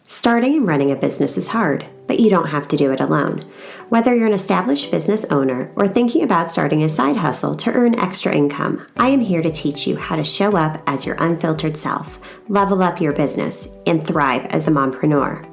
Starting and running a business is hard, but you don't have to do it alone. Whether you're an established business owner or thinking about starting a side hustle to earn extra income, I am here to teach you how to show up as your unfiltered self, level up your business, and thrive as a mompreneur.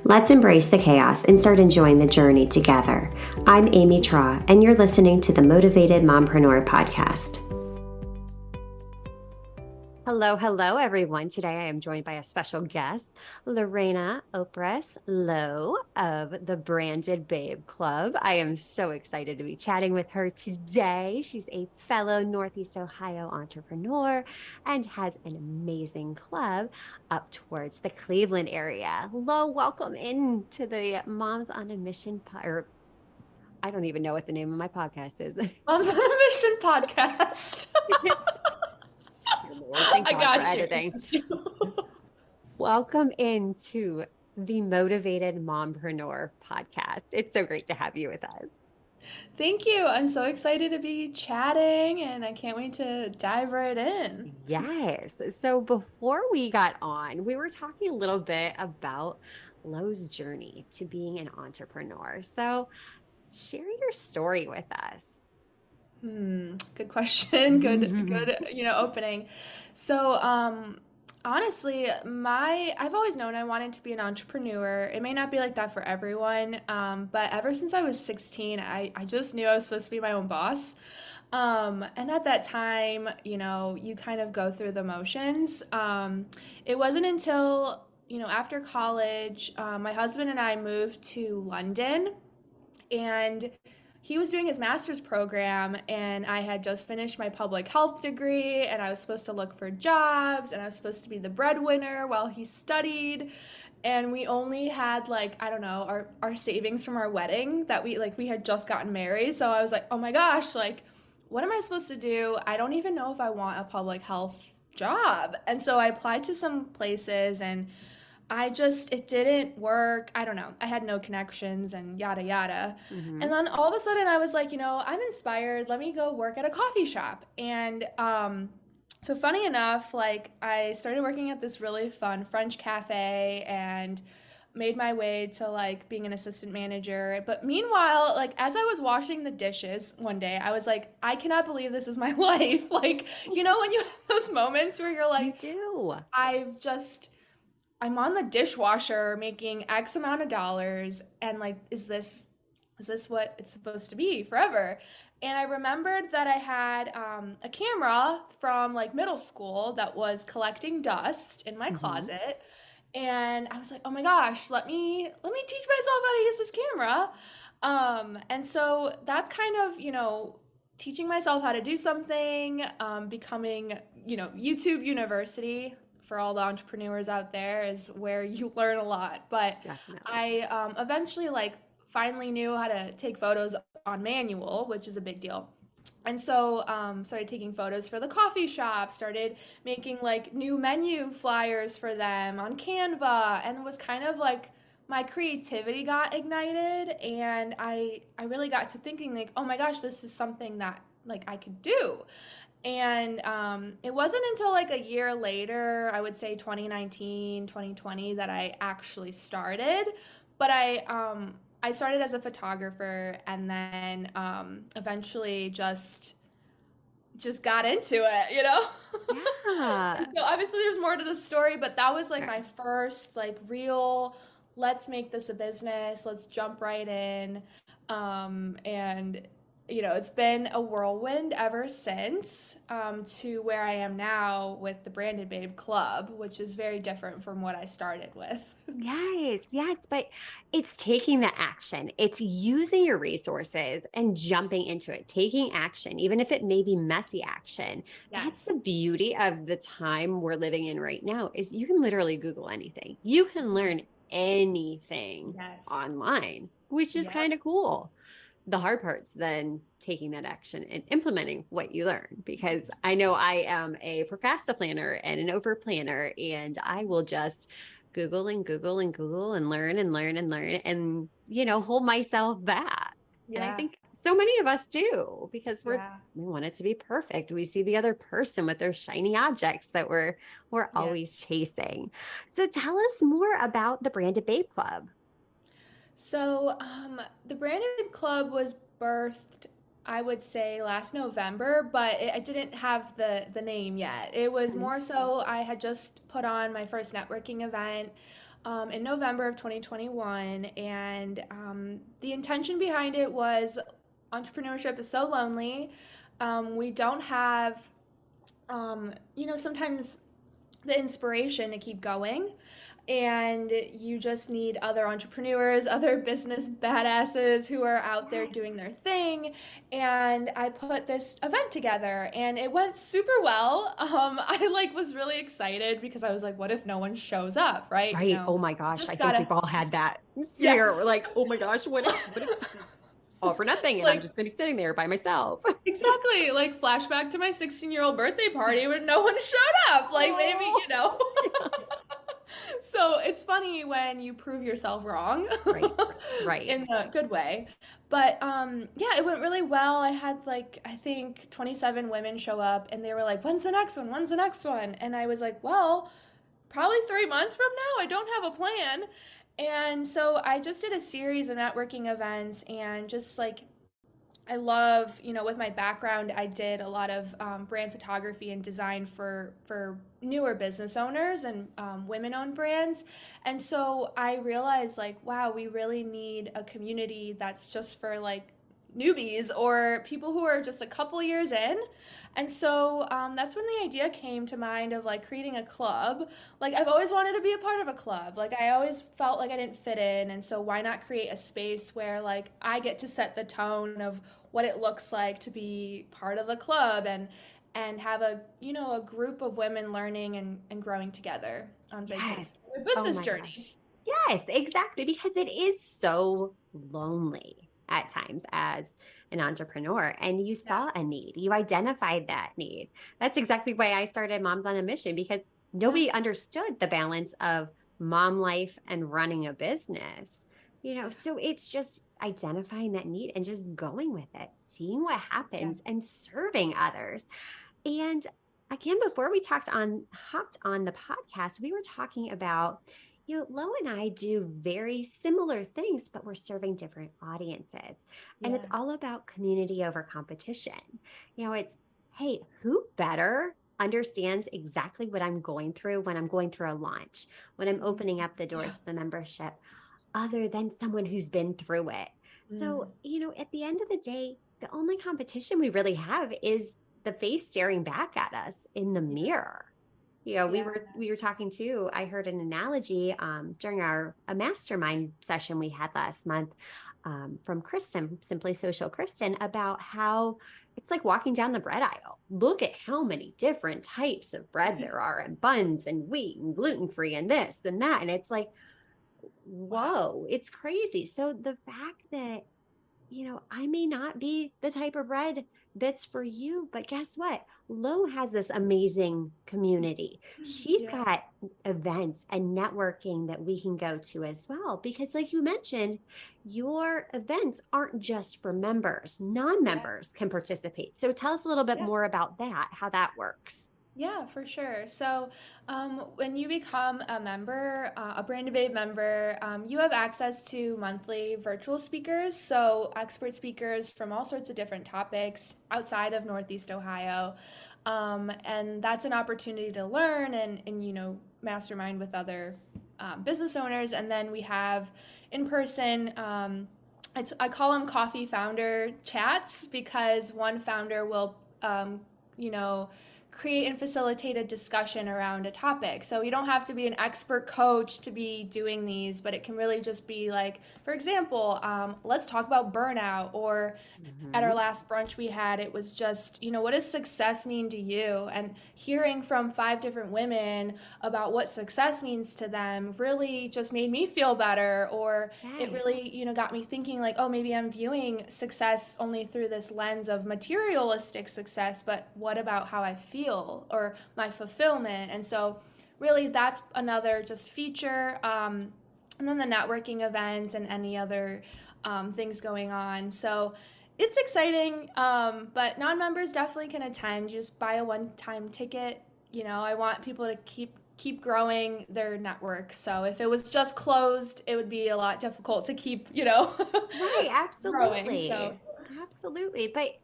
Let's embrace the chaos and start enjoying the journey together. I'm Amy Traw, and you're listening to the Motivated Mompreneur Podcast. Hello, everyone. Today I am joined by a special guest, Lorena Opres Lowe of the Branded Babe Club. I am so excited to be chatting with her today. She's a fellow Northeast Ohio entrepreneur and has an amazing club up towards the Cleveland area. Lowe, welcome into the Moms on a Mission I don't even know what the name of my podcast is. Moms on a Mission podcast. I got editing. Welcome into the Motivated Mompreneur Podcast. It's so great to have you with us. Thank you. I'm so excited to be chatting and I can't wait to dive right in. Yes. So before we got on, we were talking a little bit about Lowe's journey to being an entrepreneur. So share your story with us. Good question. Good, opening. So, honestly, I've always known I wanted to be an entrepreneur. It may not be like that for everyone, but ever since I was 16, I just knew I was supposed to be my own boss. And at that time, you kind of go through the motions. It wasn't until, after college, my husband and I moved to London, and he was doing his master's program and I had just finished my public health degree and I was supposed to look for jobs and I was supposed to be the breadwinner while he studied. And we only had our savings from our wedding that we had just gotten married. So I was like, oh my gosh, what am I supposed to do? I don't even know if I want a public health job. And so I applied to some places and it didn't work. I don't know. I had no connections and yada, yada. Mm-hmm. And then all of a sudden I was like, I'm inspired. Let me go work at a coffee shop. And so funny enough, I started working at this really fun French cafe and made my way to being an assistant manager. But meanwhile, as I was washing the dishes one day, I was like, I cannot believe this is my life. When you have those moments where you're like, you do. I'm on the dishwasher making X amount of dollars and is this what it's supposed to be forever? And I remembered that I had a camera from middle school that was collecting dust in my closet. And I was like, oh my gosh, let me teach myself how to use this camera. And so that's kind of, teaching myself how to do something, becoming, YouTube University for all the entrepreneurs out there is where you learn a lot. But definitely. I eventually finally knew how to take photos on manual, which is a big deal. And so started taking photos for the coffee shop, started making new menu flyers for them on Canva, and it was kind of my creativity got ignited and I really got to thinking oh my gosh, this is something that I could do. And it wasn't until a year later, I would say 2019, 2020, that I actually started. But I started as a photographer and then eventually just got into it, Yeah. So obviously there's more to the story, but that was my first real, let's make this a business, let's jump right in. And it's been a whirlwind ever since to where I am now with the Branded Babe Club, which is very different from what I started with. Yes, but it's taking the action. It's using your resources and jumping into it, taking action, even if it may be messy action. Yes. That's the beauty of the time we're living in right now is you can literally Google anything. You can learn anything online, which is kind of cool. The hard part's then taking that action and implementing what you learn, because I know I am a procrastinator and an over planner, and I will just Google and learn and hold myself back. Yeah. And I think so many of us do because Yeah. we want it to be perfect. We see the other person with their shiny objects that we're Yeah. always chasing. So tell us more about the Branded Babe Club. So, the Branded Club was birthed, I would say, last November, but I didn't have the name yet. It was Mhm. more so I had just put on my first networking event in November of 2021, and the intention behind it was entrepreneurship is so lonely. We don't have, sometimes the inspiration to keep going. And you just need other entrepreneurs, other business badasses who are out there doing their thing. And I put this event together and it went super well. I like was really excited because I was like, what if no one shows up, right? Right. Oh my gosh. I Just think gotta, we've all had that fear. We're yes. like, oh my gosh, what if all for nothing and I'm Like, just gonna be sitting there by myself. exactly. Like, flashback to my 16-year-old birthday party when no one showed up. Like, maybe, Oh. So it's funny when you prove yourself wrong Right. Right. in a good way. But yeah, it went really well. I had like I think 27 women show up and they were like, "When's the next one? When's the next one?" And I was like, "Well, probably 3 months from now. I don't have a plan." And so I just did a series of networking events and just like I love, with my background, I did a lot of brand photography and design for newer business owners and women-owned brands, and so I realized like, wow, we really need a community that's just for like newbies or people who are just a couple years in, and so that's when the idea came to mind of like creating a club. Like I've always wanted to be a part of a club. Like I always felt like I didn't fit in, and so why not create a space where like I get to set the tone of what it looks like to be part of the club and have a group of women learning and growing together on Yes. their Oh business my journey. gosh. Yes, exactly. Because it is so lonely at times as an entrepreneur. And you Yeah. saw a need, you identified that need. That's exactly why I started Moms on a Mission because Yeah. nobody understood the balance of mom life and running a business. Yeah. So it's just identifying that need and just going with it, seeing what Yeah. happens and serving others. And again, before we hopped on the podcast, we were talking about, Lo and I do very similar things, but we're serving different audiences. And it's Yeah. all about community over competition. It's, hey, who better understands exactly what I'm going through when I'm going through a launch, when I'm opening up the Yeah. doors to the membership, other than someone who's been through it. So, Mm. at the end of the day, the only competition we really have is the face staring back at us in the Yeah. mirror. We Yeah. were talking too. I heard an analogy during a mastermind session we had last month from Kristen, Simply Social Kristen, about how it's like walking down the bread aisle. Look at how many different types of bread there are, and buns, and wheat, and gluten free, and this and that. And it's like, Wow. whoa, it's crazy. So the fact that I may not be the type of bread that's for you, but guess what? Lo has this amazing community. She's Yeah. got events and networking that we can go to as well. Because, like you mentioned, your events aren't just for members, non Yeah. members can participate. So, tell us a little bit Yeah. more about that, how that works. Yeah, for sure. So, when you become a member, a Branded Babe member, you have access to monthly virtual speakers. So, expert speakers from all sorts of different topics outside of Northeast Ohio. And that's an opportunity to learn and mastermind with other business owners. And then we have in person, I call them coffee founder chats because one founder will, you know, create and facilitate a discussion around a topic. So you don't have to be an expert coach to be doing these, but it can really just be like, for example, let's talk about burnout. Or at our Mhm. last brunch we had, it was just, what does success mean to you? And hearing from 5 different women about what success means to them really just made me feel better. Or it Right. really, got me thinking like, oh, maybe I'm viewing success only through this lens of materialistic success, but what about how I feel or my fulfillment? And so really that's another just feature. And then the networking events and any other things going on. So it's exciting, but non-members definitely can attend. You just buy a one-time ticket. You know, I want people to keep growing their network. So if it was just closed, it would be a lot difficult to keep, Right, growing. So absolutely. Absolutely. But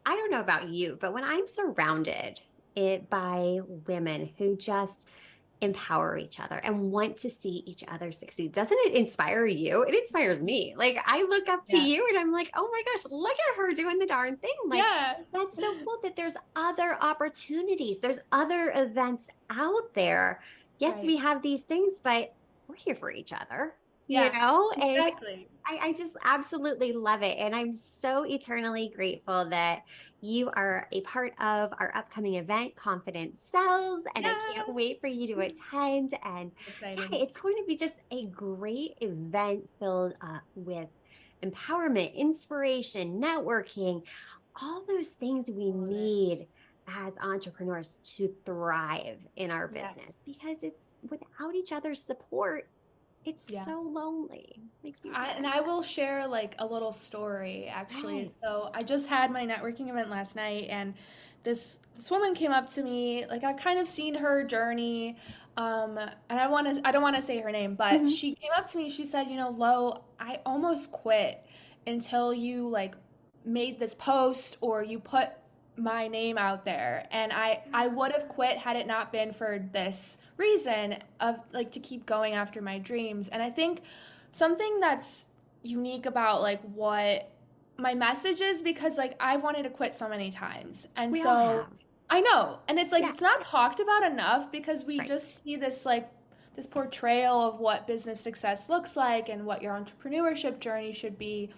I don't know about you, but when I'm surrounded by women who just empower each other and want to see each other succeed, doesn't it inspire you? It inspires me. Like I look up to yes. you and I'm like, oh my gosh, look at her doing the darn thing. Like Yeah. that's so cool that there's other opportunities, there's other events out there. Yes, Right. we have these things, but we're here for each other, Yeah, and exactly. I just absolutely love it. And I'm so eternally grateful that you are a part of our upcoming event, Confident Selves. And I can't Yes. wait for you to attend. And Exciting. yeah, it's going to be just a great event filled up with empowerment, inspiration, networking, all those things we Totally. need as entrepreneurs to thrive in our Yes. business because it's without each other's support, it's Yeah. so lonely, like you said. I will share like a little story actually. Yes. So I just had my networking event last night, and this woman came up to me. Like I've kind of seen her journey, and I don't want to say her name, but Mhm. she came up to me. She said, Lo, I almost quit until you like made this post or you put my name out there, and I would have quit had it not been for this reason of like to keep going after my dreams. And I think something that's unique about like what my message is, because like I wanted to quit so many times. And We all so have. I know, and it's like Yeah. it's not talked about enough because we Right. just see this like this portrayal of what business success looks like and what your entrepreneurship journey should be.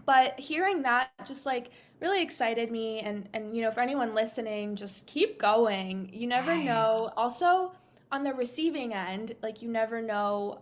But hearing that just like really excited me, and for anyone listening, just keep going. You never Yes. know. Also, on the receiving end, like you never know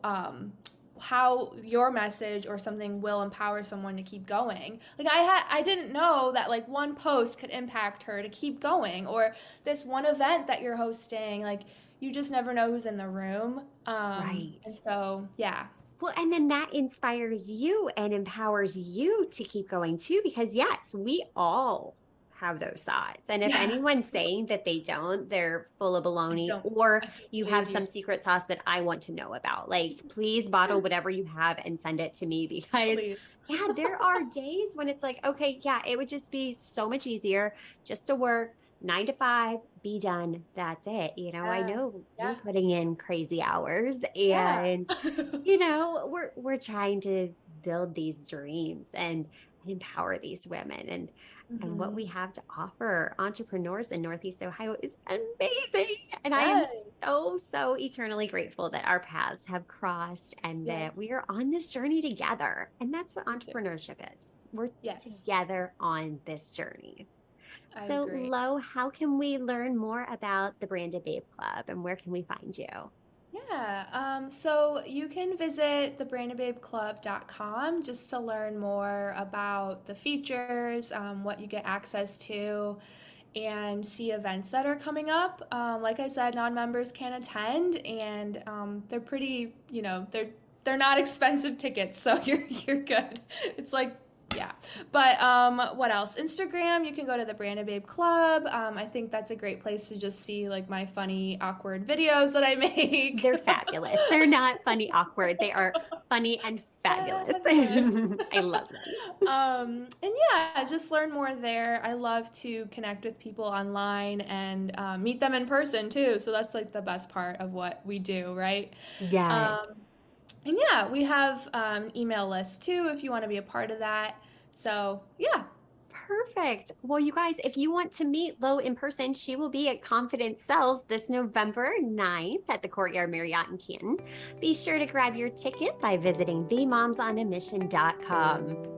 how your message or something will empower someone to keep going. Like I didn't know that like one post could impact her to keep going, or this one event that you're hosting. Like you just never know who's in the room. Right. And so yeah. Well, and then that inspires you and empowers you to keep going too, because yes, we all have those thoughts. And if Yeah. anyone's saying that they don't, they're full of I baloney, don't or I don't you have believe you. some secret sauce that I want to know about. Like, please bottle whatever you have and send it to me because, Please. yeah, there are days when it's like, okay, yeah, it would just be so much easier just to work 9 to 5, be done. That's it. I Yeah. know you're Yeah. putting in crazy hours Yeah. and we're trying to build these dreams and empower these women, and what Mhm. we have to offer entrepreneurs in Northeast Ohio is amazing. And I am Yes. so eternally grateful that our paths have crossed and that Yes. we are on this journey together. And that's what Me too. entrepreneurship is. We're Yes. together on this journey. I So, agree. Lo, how can we learn more about the Branded Babe Club and where can we find you? Yeah. So you can visit thebrandedbabeclub.com just to learn more about the features, what you get access to, and see events that are coming up. Like I said, non-members can attend, and they're pretty, they're not expensive tickets, so you're good. It's like, yeah. But what else? Instagram, you can go to the Branded Babe Club. I think that's a great place to just see like my funny, awkward videos that I make. They're fabulous. They're not funny, awkward. They are funny and fabulous. Fabulous. I love them. And yeah, just learn more there. I love to connect with people online and meet them in person too. So that's like the best part of what we do, right? Yes. Um, and yeah, we have an email list too if you want to be a part of that. So yeah. Perfect. Well, you guys, if you want to meet Lo in person, she will be at Confident Cells this November 9th at the Courtyard Marriott in Canton. Be sure to grab your ticket by visiting themomsonamission.com.